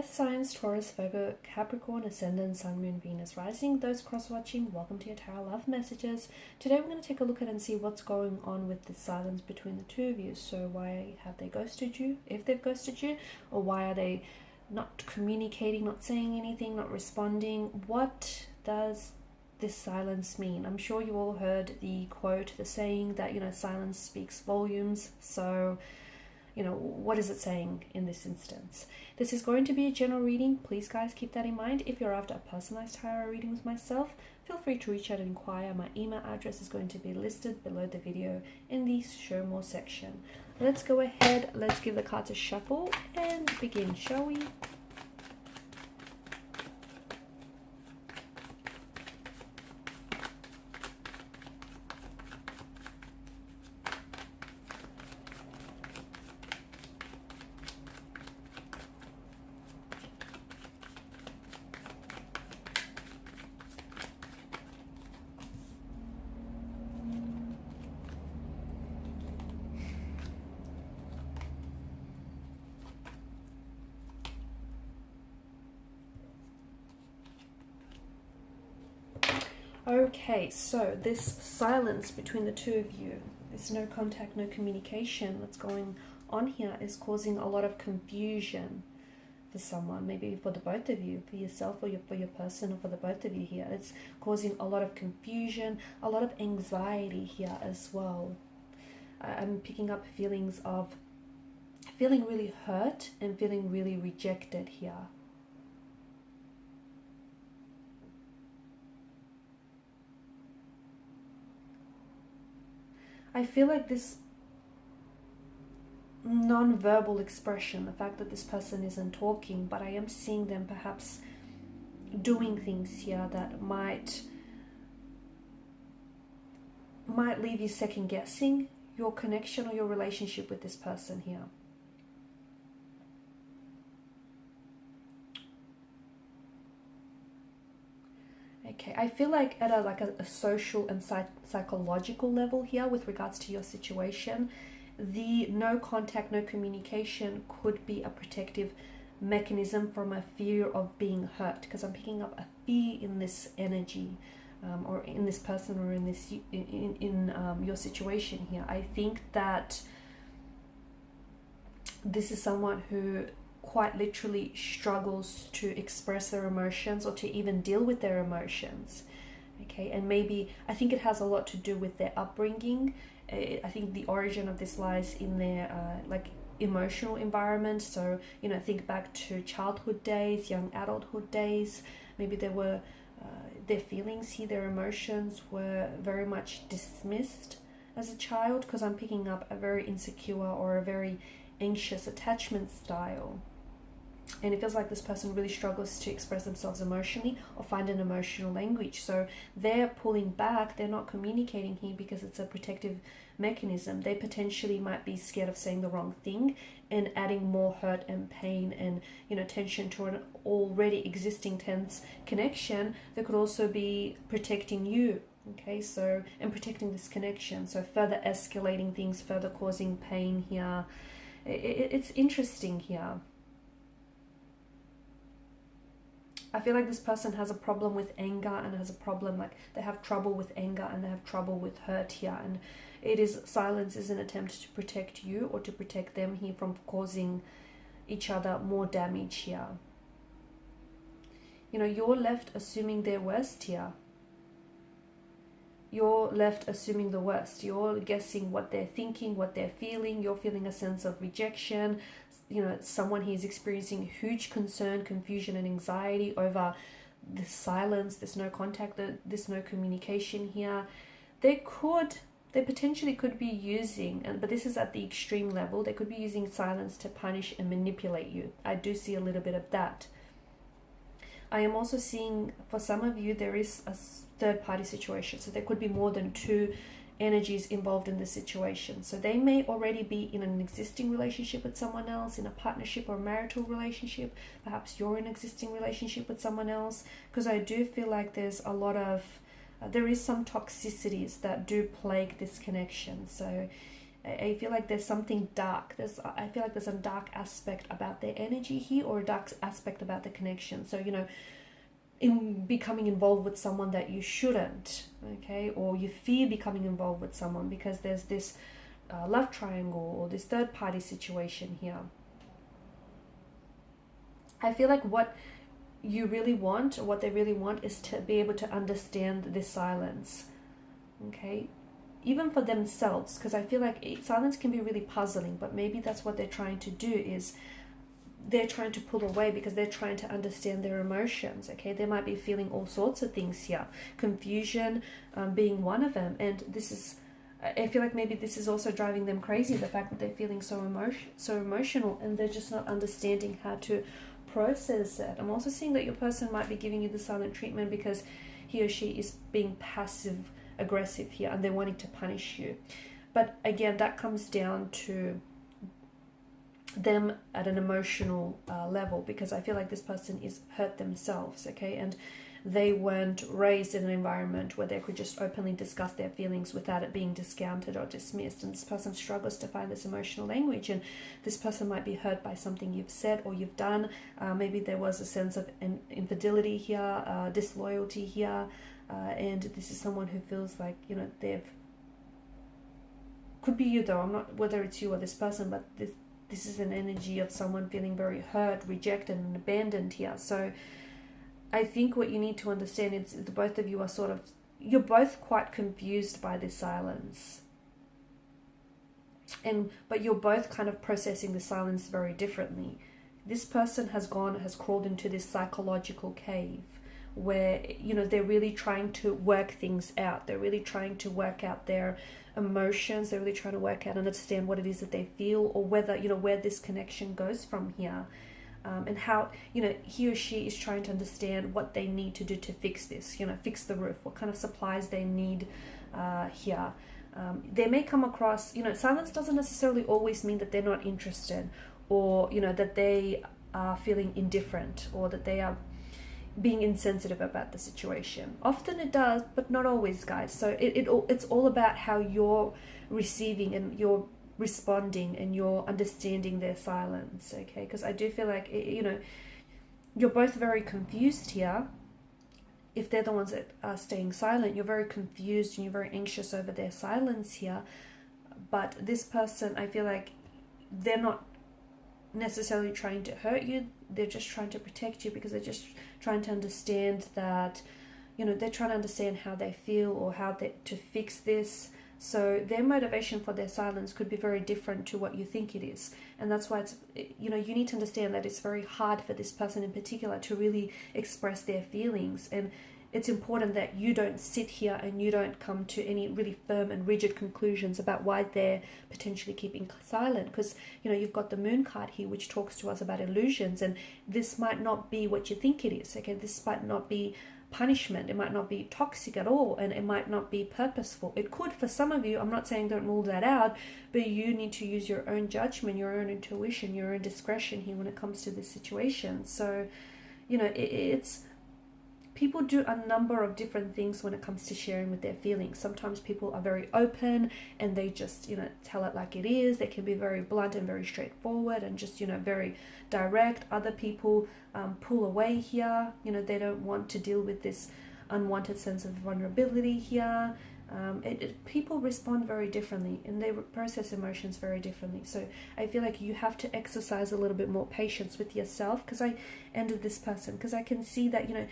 Earth signs, Taurus, Virgo, Capricorn, Ascendant, Sun, Moon, Venus, Rising. Those cross-watching, welcome to your Tarot Love Messages. Today we're going to take a look at and see what's going on with the silence between the two of you. So why have they ghosted you, if they've ghosted you, or why are they not communicating, not saying anything, not responding? What does this silence mean? I'm sure you all heard the quote, the saying that, silence speaks volumes. So what is it saying in this instance? This is going to be a general reading. Please, guys, keep that in mind. If you're after a personalized tarot reading with myself, feel free to reach out and inquire. My email address is going to be listed below the video in the show more section. Let's go ahead. Let's give the cards a shuffle and begin, shall we? Okay, so this silence between the two of you, this no contact, no communication that's going on here is causing a lot of confusion for someone, maybe for the both of you, for yourself or for your person, or for the both of you here. It's causing a lot of confusion, a lot of anxiety here as well. I'm picking up feelings of feeling really hurt and feeling really rejected here. I feel like this non-verbal expression, the fact that this person isn't talking, but I am seeing them perhaps doing things here that might leave you second guessing your connection or your relationship with this person here. Okay, I feel like at a social and psychological level here with regards to your situation, the no contact, no communication could be a protective mechanism from a fear of being hurt, because I'm picking up a fear in this energy, or in this person, or in this your situation here. I think that this is someone who quite literally struggles to express their emotions or to even deal with their emotions. Okay, and maybe I think it has a lot to do with their upbringing. I think the origin of this lies in their emotional environment. So think back to childhood days, young adulthood days. Maybe there were their feelings here, their emotions were very much dismissed as a child, because I'm picking up a very insecure or a very anxious attachment style. And it feels like this person really struggles to express themselves emotionally or find an emotional language. So they're pulling back, they're not communicating here because it's a protective mechanism. They potentially might be scared of saying the wrong thing and adding more hurt and pain and tension to an already existing tense connection. They could also be protecting you. Okay, so, and protecting this connection. So further escalating things, further causing pain here. It's interesting here. I feel like this person has a problem with anger and has a problem, like they have trouble with anger and they have trouble with hurt here. And silence is an attempt to protect you or to protect them here from causing each other more damage here. You're left assuming their worst here. You're left assuming the worst. You're guessing what they're thinking, what they're feeling. You're feeling a sense of rejection. Someone who's experiencing huge concern, confusion, and anxiety over this silence, this no contact, this no communication here. They potentially could be using, but this is at the extreme level, they could be using silence to punish and manipulate you. I do see a little bit of that. I am also seeing, for some of you, there is a third-party situation. So there could be more than two energies involved in the situation. So they may already be in an existing relationship with someone else, in a partnership or marital relationship. Perhaps you're in an existing relationship with someone else, because I do feel like there's a lot of, there is some toxicities that do plague this connection. So I feel like there's something dark. I feel like there's a dark aspect about their energy here, or a dark aspect about the connection. So, you know, in becoming involved with someone that you shouldn't, okay, or you fear becoming involved with someone because there's this love triangle or this third party situation here. I feel like what you really want, or what they really want, is to be able to understand this silence, okay, even for themselves, because I feel like silence can be really puzzling, but maybe that's what they're trying to do, is they're trying to pull away because they're trying to understand their emotions, okay. They might be feeling all sorts of things here, confusion being one of them, and this is, I feel like maybe this is also driving them crazy, the fact that they're feeling so emotional, and they're just not understanding how to process it. I'm also seeing that your person might be giving you the silent treatment because he or she is being passive aggressive here, and they're wanting to punish you. But again, that comes down to them at an emotional level, because I feel like this person is hurt themselves, okay, and they weren't raised in an environment where they could just openly discuss their feelings without it being discounted or dismissed, and this person struggles to find this emotional language, and this person might be hurt by something you've said or you've done. Maybe there was a sense of infidelity here, disloyalty here, and this is someone who feels like, you know, could be you though, I'm not whether it's you or this person, but this is an energy of someone feeling very hurt, rejected and abandoned here. So I think what you need to understand is the both of you are you're both quite confused by this silence, but you're both kind of processing the silence very differently. This person has crawled into this psychological cave where, you know, they're really trying to work things out. They're really trying to work out their emotions. They're really trying to work out and understand what it is that they feel, or whether, you know, where this connection goes from here. And how, you know, he or she is trying to understand what they need to do to fix this, you know, fix the roof, what kind of supplies they need here. They may come across, you know, silence doesn't necessarily always mean that they're not interested, or, you know, that they are feeling indifferent, or that they are being insensitive about the situation. Often it does, but not always, guys. So it's all about how you're receiving and you're responding and you're understanding their silence, okay? Because I do feel like, you know, you're both very confused here. If they're the ones that are staying silent, you're very confused and you're very anxious over their silence here. But this person, I feel like they're not necessarily trying to hurt you. They're just trying to protect you, because they're just trying to understand that, you know, they're trying to understand how they feel or how to fix this. So their motivation for their silence could be very different to what you think it is. And that's why it's, you know, you need to understand that it's very hard for this person in particular to really express their feelings. And it's important that you don't sit here and you don't come to any really firm and rigid conclusions about why they're potentially keeping silent. Because, you know, you've got the moon card here, which talks to us about illusions. And this might not be what you think it is. Okay, this might not be punishment. It might not be toxic at all, and it might not be purposeful. It could for some of you. I'm not saying don't rule that out, but you need to use your own judgment, your own intuition, your own discretion here when it comes to this situation. So, you know, it's people do a number of different things when it comes to sharing with their feelings. Sometimes people are very open and they just, you know, tell it like it is. They can be very blunt and very straightforward and just, you know, very direct. Other people pull away here. You know, they don't want to deal with this unwanted sense of vulnerability here. People respond very differently and they process emotions very differently. So I feel like you have to exercise a little bit more patience with yourself, because I ended this person, because I can see that, you know,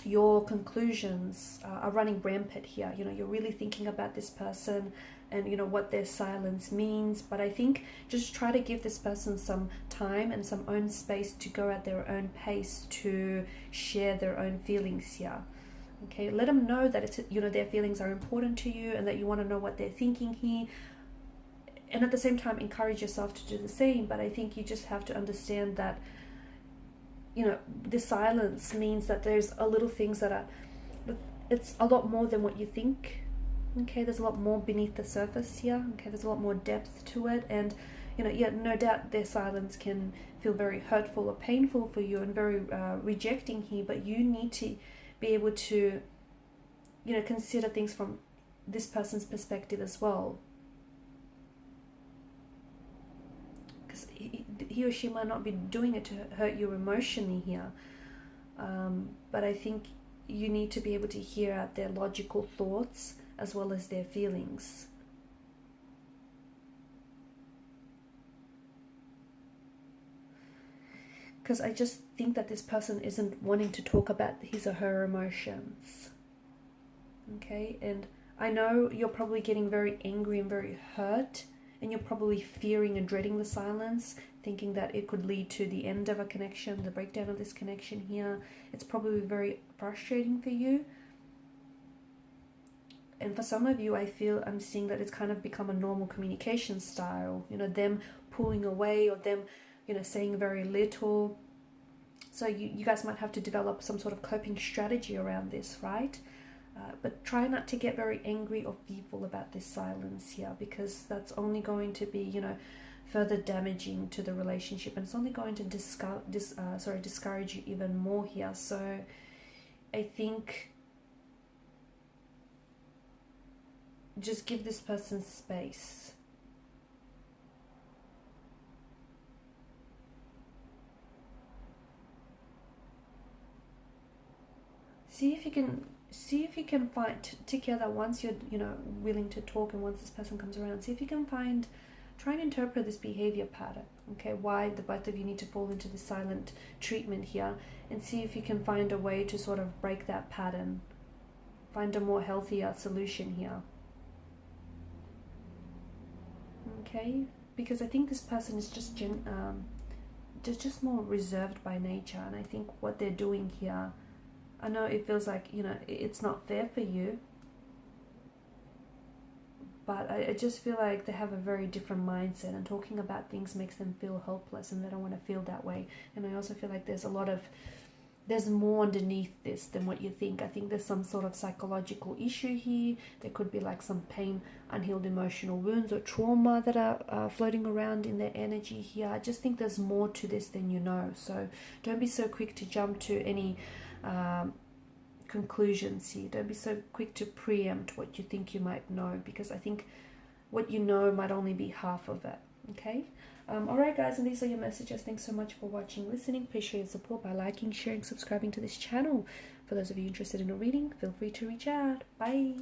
your conclusions are running rampant here. You know, you're really thinking about this person and, you know, what their silence means. But I think just try to give this person some time and some own space to go at their own pace to share their own feelings here. Okay, let them know that it's, you know, their feelings are important to you and that you want to know what they're thinking here. And at the same time, encourage yourself to do the same. But I think you just have to understand that, you know, the silence means that there's a little things that are, it's a lot more than what you think. Okay, there's a lot more beneath the surface here. Okay, there's a lot more depth to it. And, you know, yeah, no doubt their silence can feel very hurtful or painful for you and very rejecting here. But you need to be able to, you know, consider things from this person's perspective as well. because he or she might not be doing it to hurt you emotionally here. But I think you need to be able to hear out their logical thoughts as well as their feelings. Because I just think that this person isn't wanting to talk about his or her emotions. Okay, and I know you're probably getting very angry and very hurt, and you're probably fearing and dreading the silence, thinking that it could lead to the end of a connection, the breakdown of this connection here. It's probably very frustrating for you. And for some of you, I'm seeing that it's kind of become a normal communication style, you know, them pulling away or them, you know, saying very little. So you guys might have to develop some sort of coping strategy around this, right? But try not to get very angry or fearful about this silence here, because that's only going to be, you know, further damaging to the relationship, and it's only going to discourage you even more here. So I think just give this person space. See if you can find together, once you're, you know, willing to talk, and once this person comes around, see if you can try and interpret this behavior pattern. Okay, why the both of you need to fall into the silent treatment here, and see if you can find a way to sort of break that pattern, find a more healthier solution here. Okay, because I think this person is just more reserved by nature, and I think what they're doing here, I know it feels like, you know, it's not fair for you, but I just feel like they have a very different mindset, and talking about things makes them feel helpless, and they don't want to feel that way. And I also feel like there's more underneath this than what you think. I think there's some sort of psychological issue here. There could be like some pain, unhealed emotional wounds or trauma that are floating around in their energy here. I just think there's more to this than you know. So don't be so quick to jump to any conclusions here. Don't be so quick to preempt what you think you might know, because I think what you know might only be half of it. Okay, alright guys, and these are your messages. Thanks so much for watching, listening. Please show your support by liking, sharing, subscribing to this channel. For those of you interested in a reading, feel free to reach out. Bye.